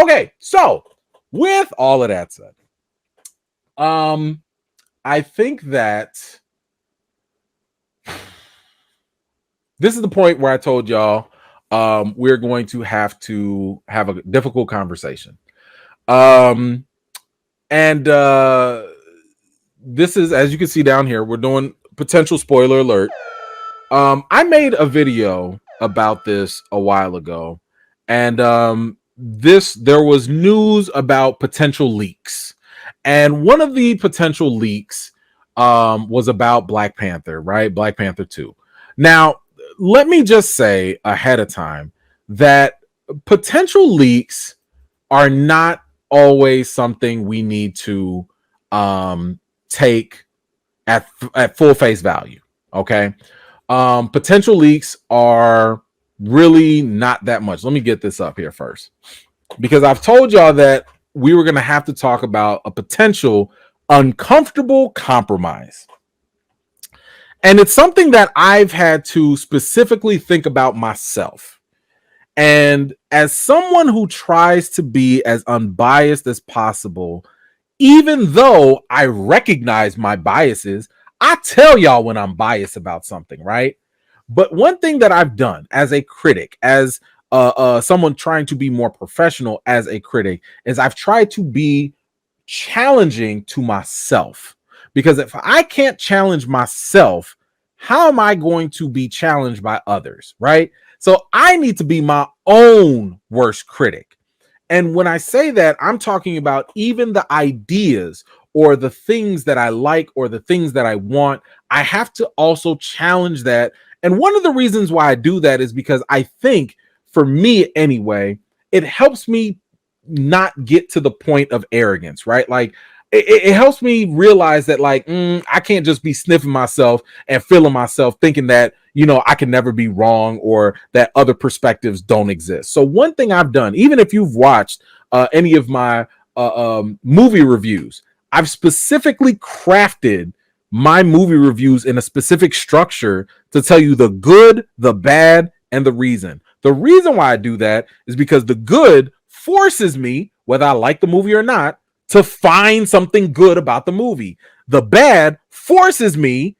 Okay, so with all of that said, I think that this is the point where I told y'all we're going to have a difficult conversation. And this is, as you can see down here, we're doing potential spoiler alert. I made a video about this a while ago, and there was news about potential leaks, and one of the potential leaks was about Black Panther, right? Black Panther 2. Now, let me just say ahead of time that potential leaks are not always something we need to take at full face value. Okay. Potential leaks are really not that much. Let me get this up here first, because I've told y'all that we were going to have to talk about a potential uncomfortable compromise. And it's something that I've had to specifically think about myself. And as someone who tries to be as unbiased as possible, even though I recognize my biases, I tell y'all when I'm biased about something, right? But one thing that I've done as a critic, as someone trying to be more professional as a critic, is I've tried to be challenging to myself. Because if I can't challenge myself, how am I going to be challenged by others, right? So I need to be my own worst critic. And when I say that, I'm talking about even the ideas or the things that I like or the things that I want. I have to also challenge that. And one of the reasons why I do that is because I think, for me anyway, it helps me not get to the point of arrogance, right? Like, it helps me realize that, like, I can't just be sniffing myself and feeling myself thinking that, you know, I can never be wrong or that other perspectives don't exist. So one thing I've done, even if you've watched any of my movie reviews, I've specifically crafted my movie reviews in a specific structure to tell you the good, the bad, and the reason. The reason why I do that is because the good forces me, whether I like the movie or not, to find something good about the movie. The bad forces me,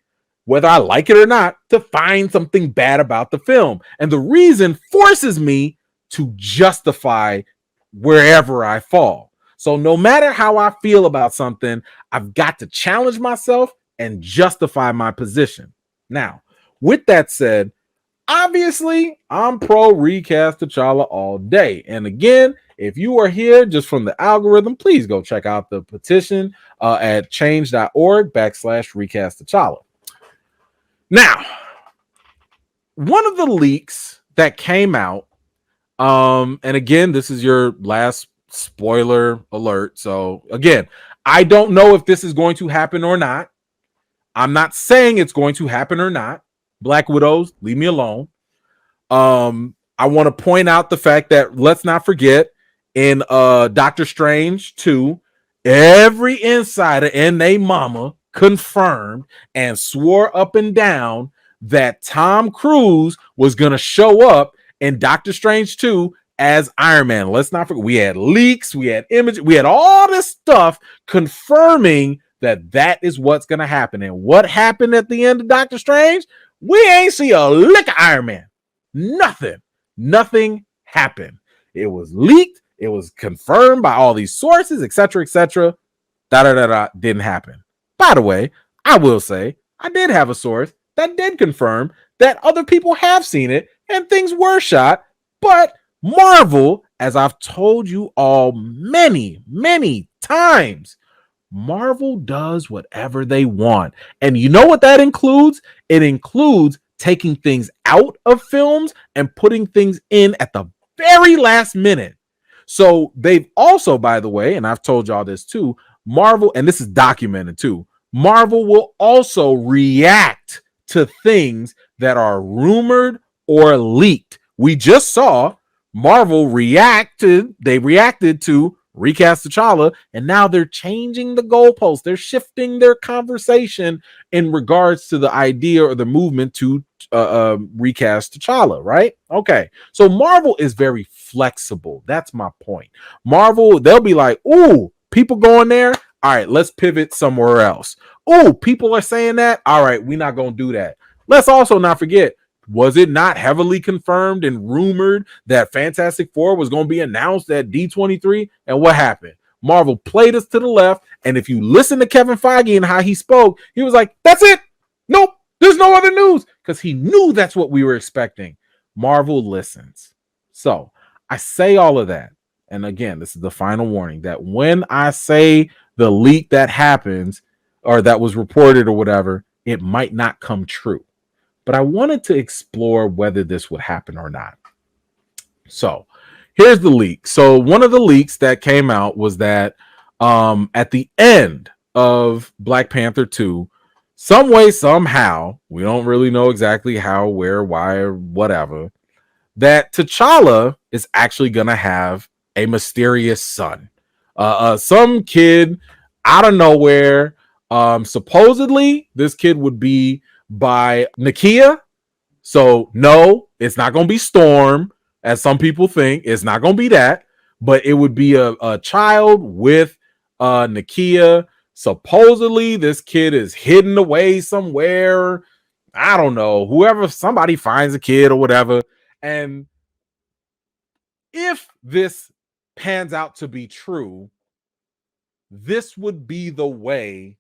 whether I like it or not, to find something bad about the film. And the reason forces me to justify wherever I fall. So no matter how I feel about something, I've got to challenge myself and justify my position. Now, with that said, obviously, I'm pro Recast T'Challa all day. And again, if you are here just from the algorithm, please go check out the petition at change.org/Recast T'Challa. Now, one of the leaks that came out, and again, this is your last spoiler alert. So again, I don't know if this is going to happen or not. I'm not saying it's going to happen or not. Black Widows, leave me alone. I want to point out the fact that, let's not forget, in Doctor Strange 2, every insider and they mama confirmed and swore up and down that Tom Cruise was going to show up in Doctor Strange 2 as Iron Man. Let's not forget, we had leaks, we had images, we had all this stuff confirming that is what's going to happen. And what happened at the end of Doctor Strange? We ain't see a lick of Iron Man. Nothing happened. It was leaked. It was confirmed by all these sources, etc., etc. Didn't happen. By the way, I will say I did have a source that did confirm that other people have seen it and things were shot. But Marvel, as I've told you all many, many times, Marvel does whatever they want. And you know what that includes? It includes taking things out of films and putting things in at the very last minute. So they've also, by the way, and I've told y'all this too, Marvel, and this is documented too, Marvel will also react to things that are rumored or leaked. We just saw Marvel reacted to Recast T'Challa, and now they're changing the goalposts. They're shifting their conversation in regards to the idea or the movement to recast T'Challa, right? Okay, so Marvel is very flexible. That's my point. Marvel, they'll be like, "Ooh, people going there. All right, let's pivot somewhere else. Ooh, people are saying that. All right, we're not gonna do that. Let's also not forget." Was it not heavily confirmed and rumored that Fantastic Four was going to be announced at D23? And what happened? Marvel played us to the left. And if you listen to Kevin Feige and how he spoke, he was like, that's it. Nope, there's no other news. Because he knew that's what we were expecting. Marvel listens. So I say all of that. And again, this is the final warning that when I say the leak that happens or that was reported or whatever, it might not come true. But I wanted to explore whether this would happen or not. So here's the leak. So one of the leaks that came out was that at the end of Black Panther 2, some way, somehow, we don't really know exactly how, where, why, or whatever, that T'Challa is actually going to have a mysterious son. Some kid out of nowhere. Supposedly, this kid would be by Nakia. So, no, it's not going to be Storm, as some people think. It's not going to be that, but it would be a child with Nakia. Supposedly, this kid is hidden away somewhere. I don't know. Whoever, somebody finds a kid or whatever. And if this pans out to be true, this would be the way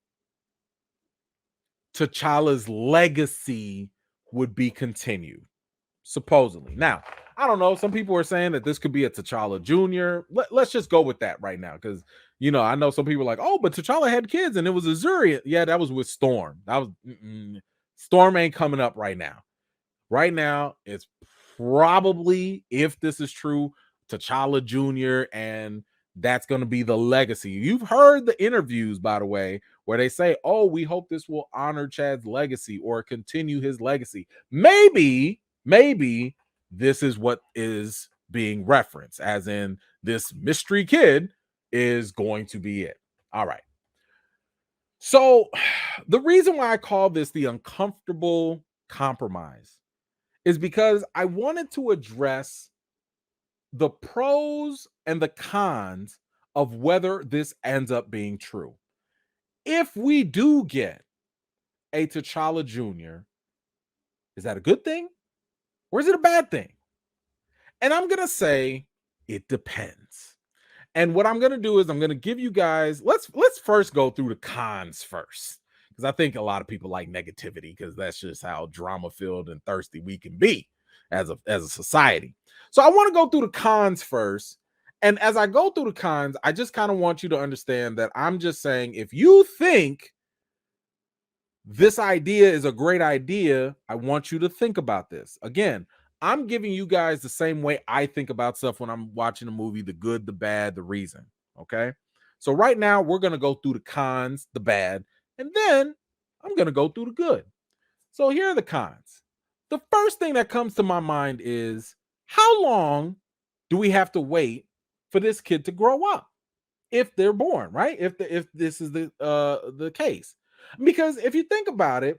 T'Challa's legacy would be continued, supposedly. Now, I don't know. Some people are saying that this could be a T'Challa Jr. Let's just go with that right now, because I know some people are like, oh, but T'Challa had kids and it was Azurian. Yeah, that was with Storm. That was Storm ain't coming up right now. Right now, it's probably, if this is true, T'Challa Jr., and that's going to be the legacy. You've heard the interviews, by the way, where they say, oh, we hope this will honor Chad's legacy or continue his legacy. Maybe this is what is being referenced, as in this mystery kid is going to be it. All right. So the reason why I call this the uncomfortable compromise is because I wanted to address the pros and the cons of whether this ends up being true. If we do get a T'Challa Jr., is that a good thing or is it a bad thing? And I'm going to say it depends. And what I'm going to do is I'm going to give you guys, let's first go through the cons first, because I think a lot of people like negativity, because that's just how drama filled and thirsty we can be as a society. So I want to go through the cons first. And as I go through the cons, I just kind of want you to understand that I'm just saying, if you think this idea is a great idea, I want you to think about this. Again, I'm giving you guys the same way I think about stuff when I'm watching a movie: the good, the bad, the reason. Okay. So right now we're going to go through the cons, the bad, and then I'm going to go through the good. So here are the cons. The first thing that comes to my mind is, how long do we have to wait for this kid to grow up if they're born, right? If this is the case. Because if you think about it,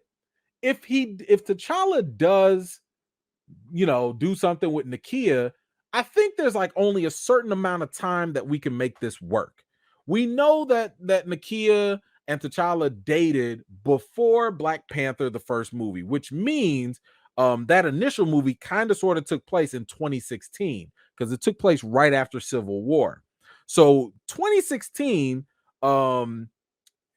if T'Challa does do something with Nakia, I think there's like only a certain amount of time that we can make this work. We know that Nakia and T'Challa dated before Black Panther, the first movie, which means that initial movie kind of sort of took place in 2016, because it took place right after Civil War. So 2016,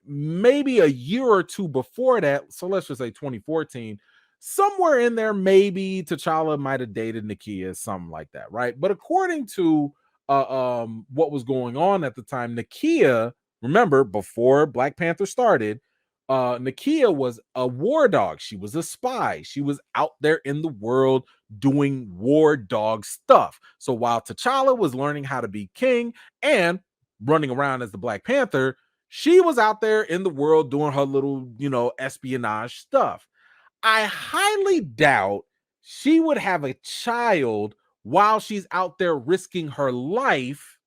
maybe a year or two before that, so let's just say 2014, somewhere in there, maybe T'Challa might have dated Nakia, something like that, right? But according to what was going on at the time, Nakia, remember, before Black Panther started, Nakia was a war dog. She was a spy. She was out there in the world doing war dog stuff. So while T'Challa was learning how to be king and running around as the Black Panther, she was out there in the world doing her little, espionage stuff. I highly doubt she would have a child while she's out there risking her life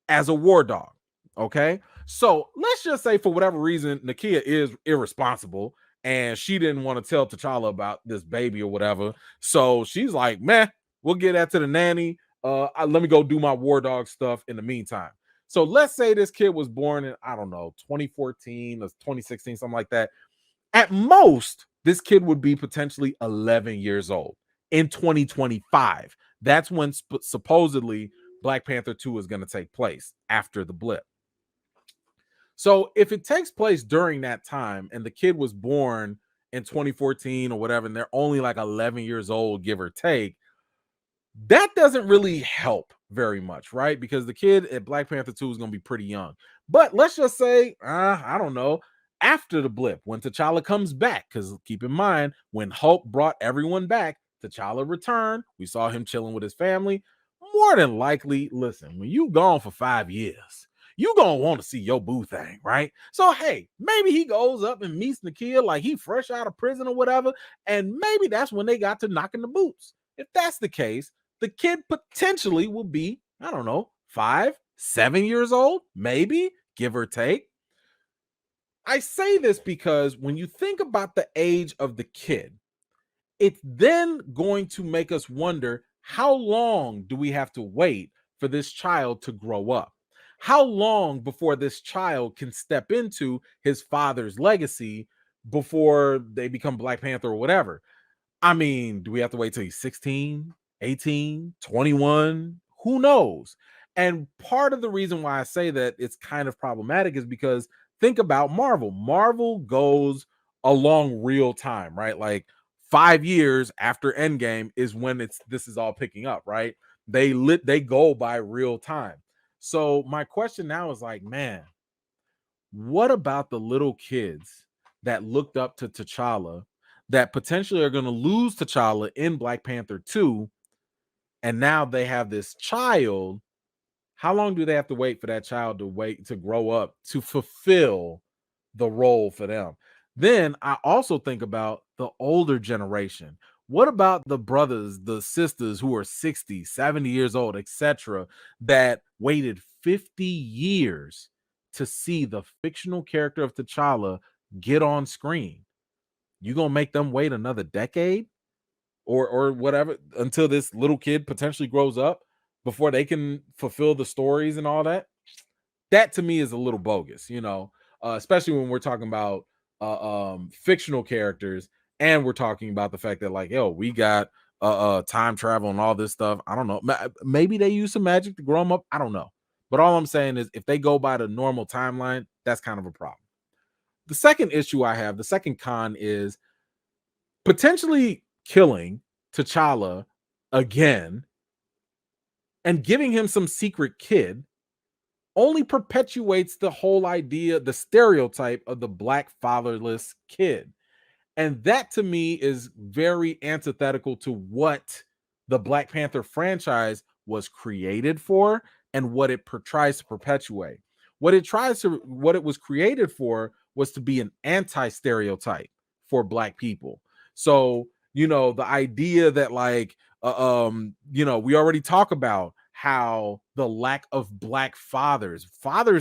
as a war dog. Okay. So let's just say, for whatever reason, Nakia is irresponsible and she didn't want to tell T'Challa about this baby or whatever. So she's like, man, we'll get that to the nanny. Let me go do my war dog stuff in the meantime. So let's say this kid was born in, I don't know, 2014 or 2016, something like that. At most, this kid would be potentially 11 years old in 2025. That's when supposedly Black Panther 2 is going to take place after the blip. So if it takes place during that time and the kid was born in 2014 or whatever, and they're only like 11 years old, give or take, that doesn't really help very much, right? Because the kid at Black Panther 2 is going to be pretty young. But let's just say, I don't know, after the blip, when T'Challa comes back, because keep in mind, when Hulk brought everyone back, T'Challa returned. We saw him chilling with his family. More than likely, listen, when you gone for 5 years, you gonna want to see your boo thing, right? So hey, maybe he goes up and meets Nakia like he fresh out of prison or whatever, and maybe that's when they got to knocking the boots. If that's the case, the kid potentially will be, I don't know, 5, 7 years old, maybe, give or take. I say this because when you think about the age of the kid, it's then going to make us wonder, how long do we have to wait for this child to grow up? How long before this child can step into his father's legacy before they become Black Panther or whatever? I mean, do we have to wait till he's 16, 18, 21? Who knows? And part of the reason why I say that it's kind of problematic is because think about Marvel. Marvel goes along real time, right? Like 5 years after Endgame is when this is all picking up, right? They go by real time. So my question now is like, man, what about the little kids that looked up to T'Challa that potentially are going to lose T'Challa in Black Panther 2, and now they have this child? How long do they have to wait for that child to grow up to fulfill the role for them? Then I also think about the older generation. What about the brothers, the sisters who are 60, 70 years old, etc., that waited 50 years to see the fictional character of T'Challa get on screen? You gonna make them wait another decade or whatever until this little kid potentially grows up before they can fulfill the stories and all that? That to me is a little bogus, especially when we're talking about fictional characters, and we're talking about the fact that, like, yo, we got time travel and all this stuff. I don't know. Maybe they use some magic to grow them up. I don't know. But all I'm saying is, if they go by the normal timeline, that's kind of a problem. The second issue I have, the second con, is potentially killing T'Challa again and giving him some secret kid only perpetuates the whole idea, the stereotype of the Black fatherless kid. And that to me is very antithetical to what the Black Panther franchise was created for and what it tries to perpetuate. What it was created for was to be an anti-stereotype for Black people. So, the idea that, like, we already talk about how the lack of Black fathers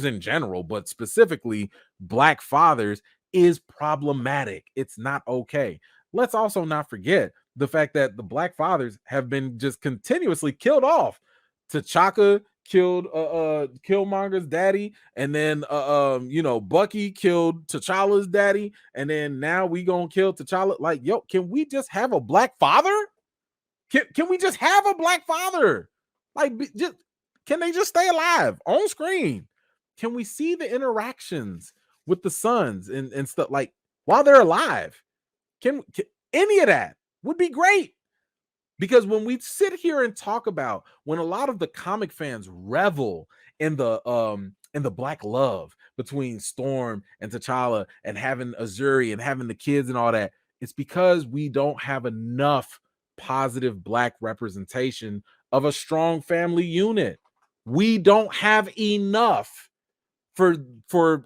in general, but specifically Black fathers, is problematic. It's not okay. Let's also not forget the fact that the Black fathers have been just continuously killed off. T'Chaka killed Killmonger's daddy, and then Bucky killed T'Challa's daddy, and then now we gonna kill T'Challa. Like, yo, can we just have a Black father? Can we just have a Black father? Like, can they just stay alive on screen? Can we see the interactions with the sons and stuff, like, while they're alive? Can any of that would be great. Because when we sit here and talk about, when a lot of the comic fans revel in the Black love between Storm and T'Challa and having Azuri and having the kids and all that, it's because we don't have enough positive Black representation of a strong family unit. We don't have enough for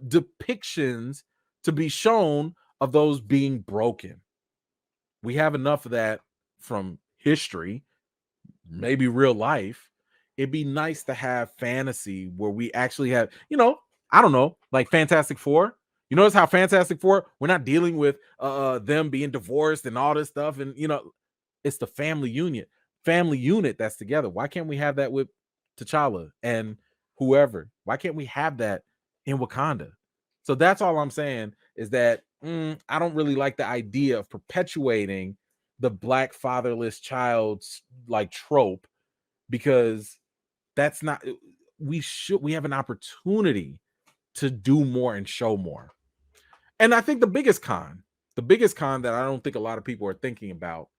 depictions to be shown of those being broken. We have enough of that from history, maybe real life. It'd be nice to have fantasy where we actually have, I don't know, like Fantastic Four. You notice how Fantastic Four, we're not dealing with them being divorced and all this stuff. And, it's the family unit that's together. Why can't we have that with T'Challa and whoever? Why can't we have that in Wakanda? So that's all I'm saying is that I don't really like the idea of perpetuating the black fatherless child's like trope, because that's not, we have an opportunity to do more and show more. And I think the biggest con that I don't think a lot of people are thinking about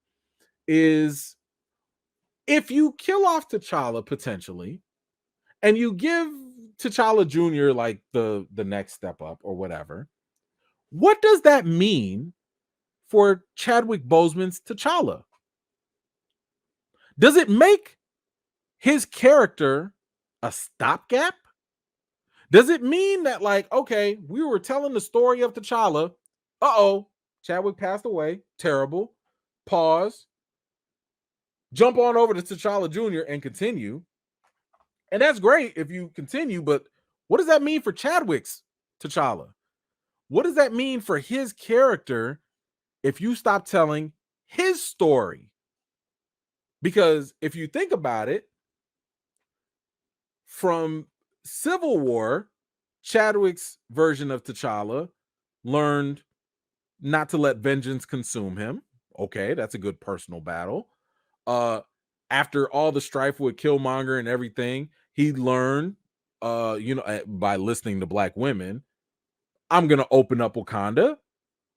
is if you kill off T'Challa potentially and you give T'Challa Jr. like the next step up or whatever, what does that mean for Chadwick Boseman's T'Challa? Does it make his character a stopgap? Does it mean that, like, okay, we were telling the story of T'Challa, Chadwick passed away, terrible, pause, jump on over to T'Challa Jr. and continue, and that's great if you continue, but what does that mean for Chadwick's T'Challa? What does that mean for his character if you stop telling his story? Because if you think about it, from Civil War, Chadwick's version of T'Challa learned not to let vengeance consume him. Okay, that's a good personal battle. After all the strife with Killmonger and everything, he learned, by listening to black women, I'm gonna open up Wakanda.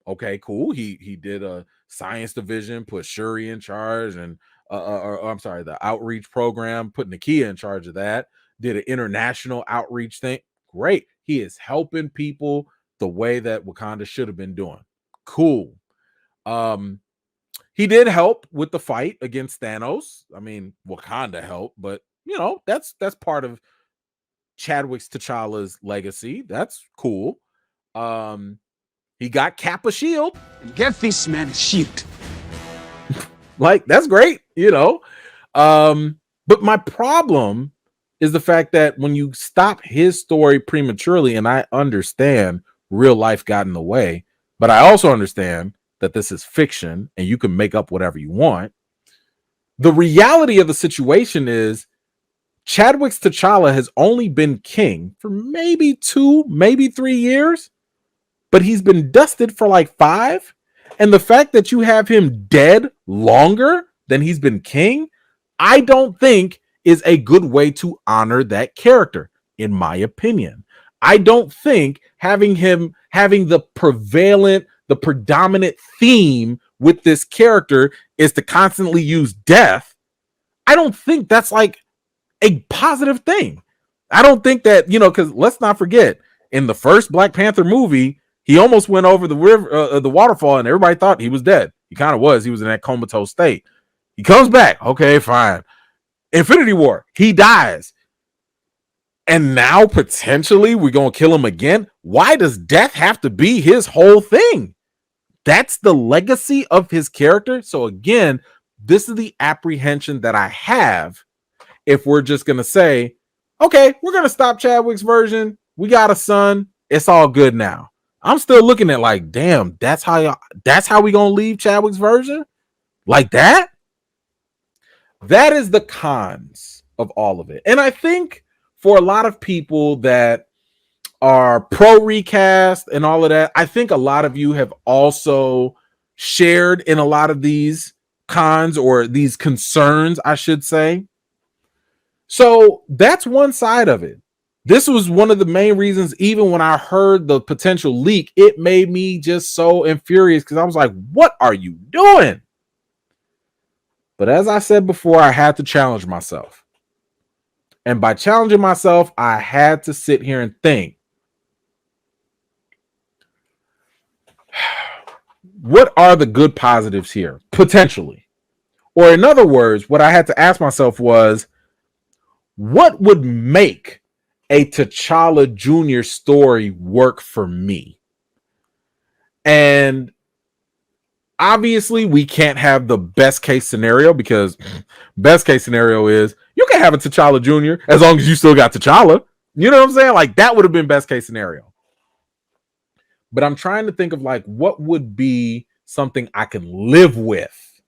Okay, cool. He did a science division, put Shuri in charge, and the outreach program, put Nakia in charge of that. Did an international outreach thing. Great. He is helping people the way that Wakanda should have been doing. Cool. He did help with the fight against Thanos. I mean, Wakanda helped, but that's part of Chadwick's T'Challa's legacy. That's cool. He got Cap a shield. Get this man a shield. Like, that's great, But my problem is the fact that when you stop his story prematurely, and I understand real life got in the way, but I also understand that this is fiction and you can make up whatever you want. The reality of the situation is Chadwick's T'Challa has only been king for maybe 2, maybe 3 years, but he's been dusted for like 5. And the fact that you have him dead longer than he's been king, I don't think is a good way to honor that character, in my opinion. I don't think having the predominant theme with this character is to constantly use death. I don't think that's like a positive thing. I don't think that, because let's not forget, in the first Black Panther movie, he almost went over the river, the waterfall, and everybody thought he was dead. He kind of was. He was in that comatose state. He comes back. Okay, fine. Infinity War, he dies. And now potentially we're going to kill him again. Why does death have to be his whole thing? That's the legacy of his character. So again, this is the apprehension that I have if we're just going to say, okay, we're going to stop Chadwick's version. We got a son. It's all good now. I'm still looking at like, damn, that's how we going to leave Chadwick's version? Like that? That is the cons of all of it. And I think for a lot of people that are pro recast and all of that, I think a lot of you have also shared in a lot of these cons, or these concerns, I should say. So that's one side of it. This was one of the main reasons, even when I heard the potential leak, it made me just so infuriated, because I was like, what are you doing? But as I said before, I had to challenge myself. And by challenging myself, I had to sit here and think, what are the good positives here, potentially? Or in other words, what I had to ask myself was, what would make a T'Challa Jr. story work for me? And obviously, we can't have the best case scenario, because best case scenario is you can have a T'Challa Jr. as long as you still got T'Challa. You know what I'm saying? Like, that would have been best case scenario. but I'm trying to think of like what would be something I can live with,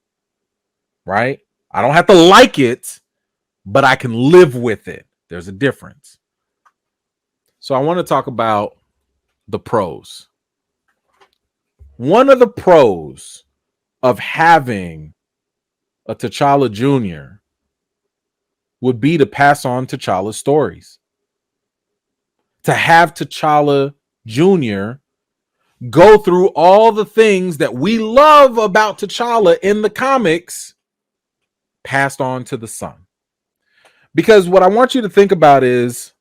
right? I don't have to like it, but I can live with it. There's a difference. So I want to talk about the pros. One of the pros of having a T'Challa Jr. would be to pass on T'Challa's stories. To have T'Challa Jr. go through all the things that we love about T'Challa in the comics passed on to the son. Because what I want you to think about is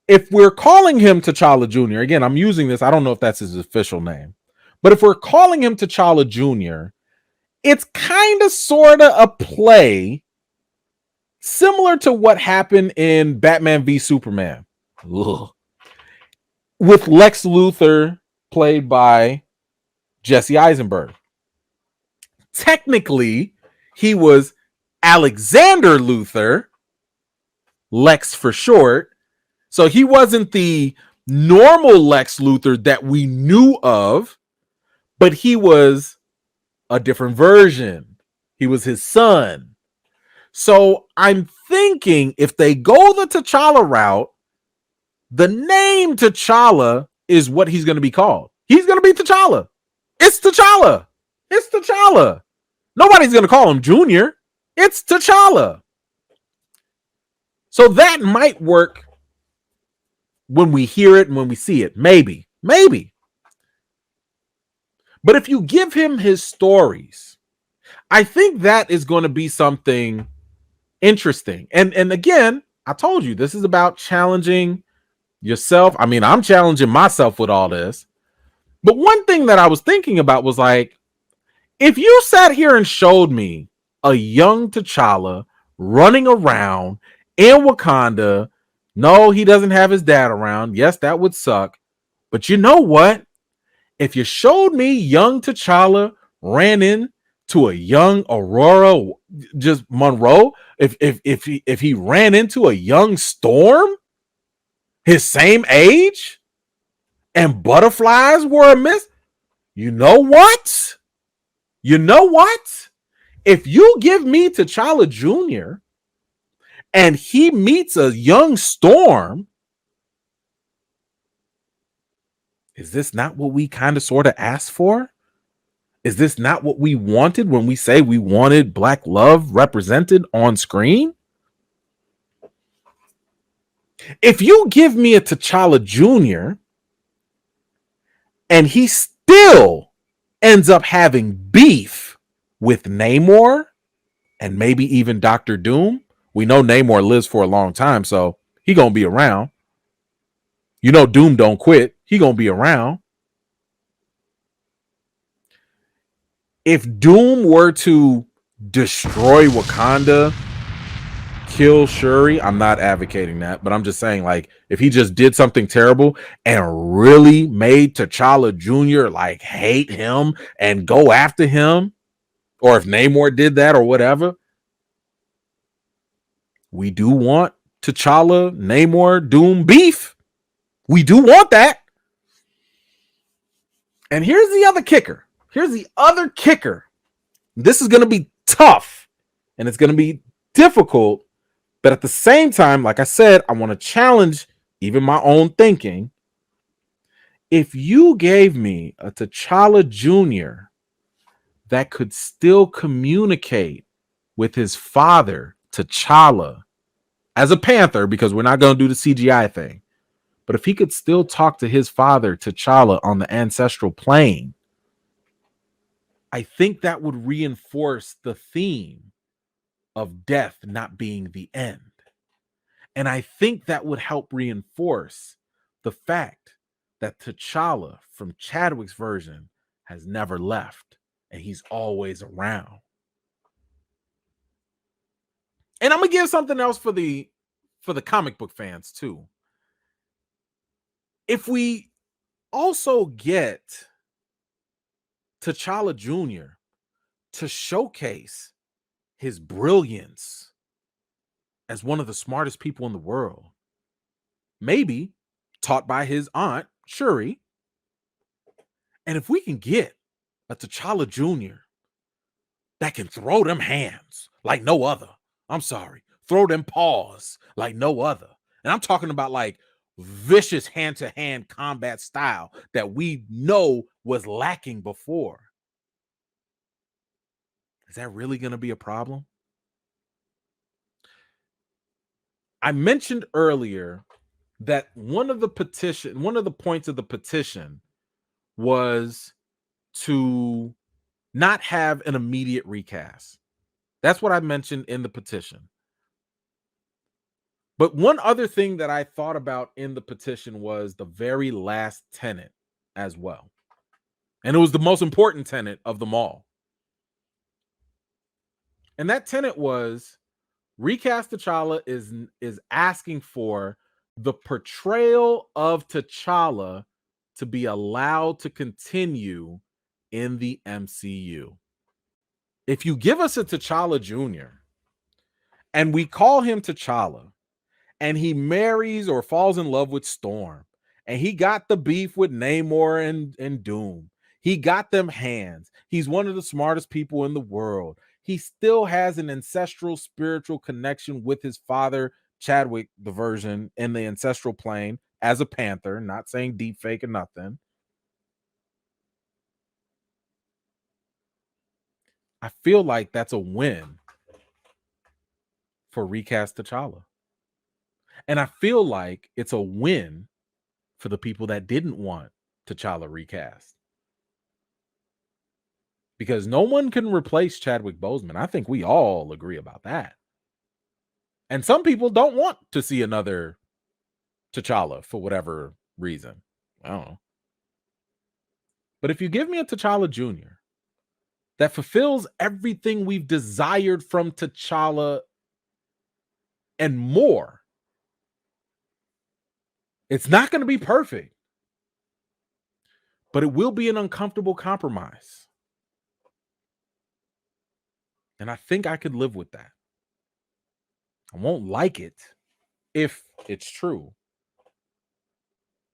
if we're calling him T'Challa Jr., again, I'm using this, I don't know if that's his official name, but if we're calling him T'Challa Jr., it's kind of sort of a play similar to what happened in Batman v Superman. Ugh. With Lex Luthor played by Jesse Eisenberg. Technically, he was Alexander Luthor, Lex for short. So he wasn't the normal Lex Luthor that we knew of, but he was a different version. He was his son. So I'm thinking if they go the T'Challa route, the name T'Challa is what he's going to be called. He's going to be T'Challa. It's T'Challa. It's T'Challa. Nobody's going to call him Junior. It's T'Challa. So that might work when we hear it and when we see it. Maybe. But if you give him his stories, I think that is going to be something interesting. And again, I told you this is about challenging yourself. I mean, I'm challenging myself with all this. But one thing that I was thinking about was like, if you sat here and showed me a young T'Challa running around in Wakanda, no, he doesn't have his dad around. Yes, that would suck. But you know what? If you showed me young T'Challa ran into a young Aurora, just Monroe, if he ran into a young Storm, his same age, and butterflies were amiss, you know what? You know what? If you give me T'Challa Jr. and he meets a young Storm, is this not what we kind of sort of asked for? Is this not what we wanted when we say we wanted Black love represented on screen? If you give me a T'Challa Jr. and he still ends up having beef with Namor and maybe even Doctor Doom, we know Namor lives for a long time, so he gonna be around. You know Doom don't quit. He gonna be around. If Doom were to destroy Wakanda, kill Shuri, I'm not advocating that, but I'm just saying, like, if he just did something terrible and really made T'Challa Jr. like hate him and go after him, or if Namor did that or whatever, we do want T'Challa, Namor, Doom beef. We do want that. And here's the other kicker. This is going to be tough and it's going to be difficult. But at the same time, like I said, I want to challenge even my own thinking. If you gave me a T'Challa Jr. that could still communicate with his father, T'Challa, as a Panther, because we're not going to do the CGI thing, but if he could still talk to his father, T'Challa, on the ancestral plane, I think that would reinforce the theme of death not being the end. And I think that would help reinforce the fact that T'Challa from Chadwick's version has never left and he's always around. And I'm gonna give something else for the comic book fans too. If we also get T'Challa Jr. to showcase his brilliance as one of the smartest people in the world, maybe taught by his aunt, Shuri, And if we can get a T'Challa Jr. that can throw them hands like no other, I'm sorry, throw them paws like no other. And I'm talking about like vicious hand-to-hand combat style that we know was lacking before. Is that really going to be a problem? I mentioned earlier that one of the points of the petition was to not have an immediate recast. That's what I mentioned in the petition. But one other thing that I thought about in the petition was the very last tenet as well. And it was the most important tenet of them all. And that tenet was Recast T'Challa is asking for the portrayal of T'Challa to be allowed to continue in the MCU. If you give us a T'Challa Jr. and we call him T'Challa, and he marries or falls in love with Storm, and he got the beef with Namor and Doom. He got them hands. He's one of the smartest people in the world. He still has an ancestral spiritual connection with his father, Chadwick, the version in the ancestral plane as a Panther, not saying deep fake or nothing. I feel like that's a win for Recast T'Challa. And I feel like it's a win for the people that didn't want T'Challa recast. Because no one can replace Chadwick Boseman. I think we all agree about that. And some people don't want to see another T'Challa for whatever reason. I don't know. But if you give me a T'Challa Jr. that fulfills everything we've desired from T'Challa and more, it's not going to be perfect, but it will be an uncomfortable compromise. And I think I could live with that. I won't like it if it's true,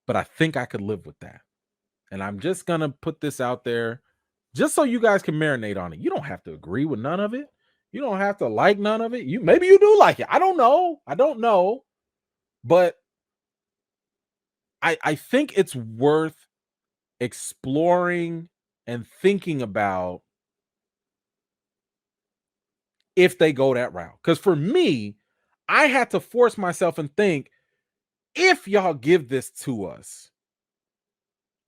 but I think I could live with that. And I'm just going to put this out there just so you guys can marinate on it. You don't have to agree with none of it. You don't have to like none of it. Maybe you do like it. I don't know. But I think it's worth exploring and thinking about if they go that route. Because for me, I had to force myself and think, if y'all give this to us,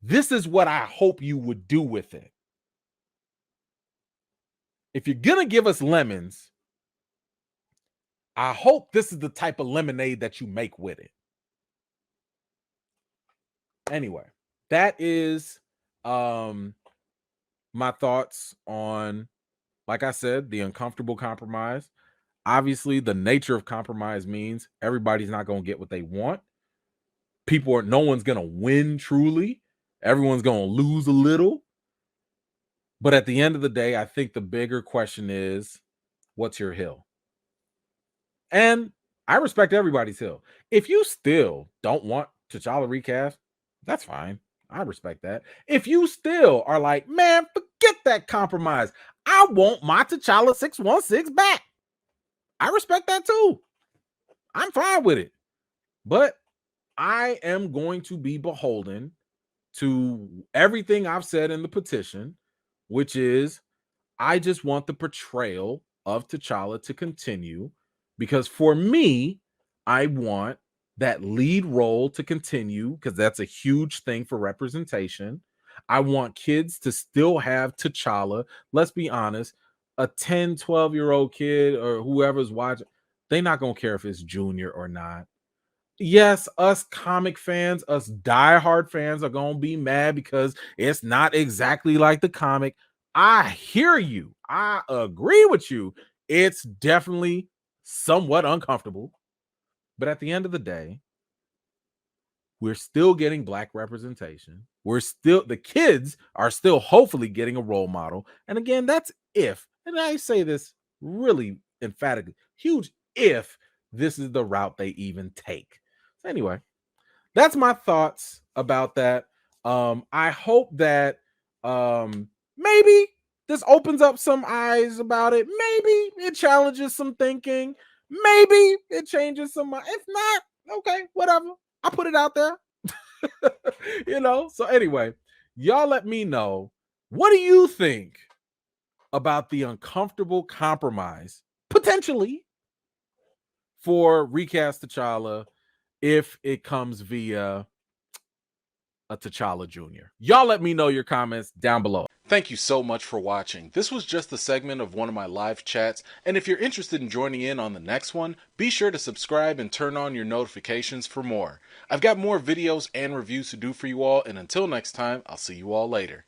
this is what I hope you would do with it. If you're going to give us lemons, I hope this is the type of lemonade that you make with it. Anyway, that is my thoughts on, like I said, the uncomfortable compromise. Obviously, the nature of compromise means everybody's not going to get what they want. No one's going to win truly. Everyone's going to lose a little. But at the end of the day, I think the bigger question is, what's your hill? And I respect everybody's hill. If you still don't want T'Challa recast, that's fine. I respect that. If you still are like, man, forget that compromise. I want my T'Challa 616 back. I respect that too. I'm fine with it. But I am going to be beholden to everything I've said in the petition, which is I just want the portrayal of T'Challa to continue, because for me, I want that lead role to continue because that's a huge thing for representation. I want kids to still have T'Challa. Let's be honest, a 10, 12-year-old kid or whoever's watching, they're not going to care if it's Junior or not. Yes, us comic fans, us diehard fans are going to be mad because it's not exactly like the comic. I hear you. I agree with you. It's definitely somewhat uncomfortable. But at the end of the day, we're still getting Black representation. The kids are still hopefully getting a role model. And again, that's if, and I say this really emphatically, huge if this is the route they even take. Anyway, that's my thoughts about that. I hope that Maybe this opens up some eyes about it. Maybe it challenges some thinking. Maybe it changes some mind. If not, okay, whatever. I put it out there. So anyway, y'all let me know, what do you think about the uncomfortable compromise potentially for Recast T'Challa if it comes via a T'Challa Jr. Y'all let me know your comments down below. Thank you so much for watching. This was just a segment of one of my live chats, and if you're interested in joining in on the next one, be sure to subscribe and turn on your notifications for more. I've got more videos and reviews to do for you all, and until next time, I'll see you all later.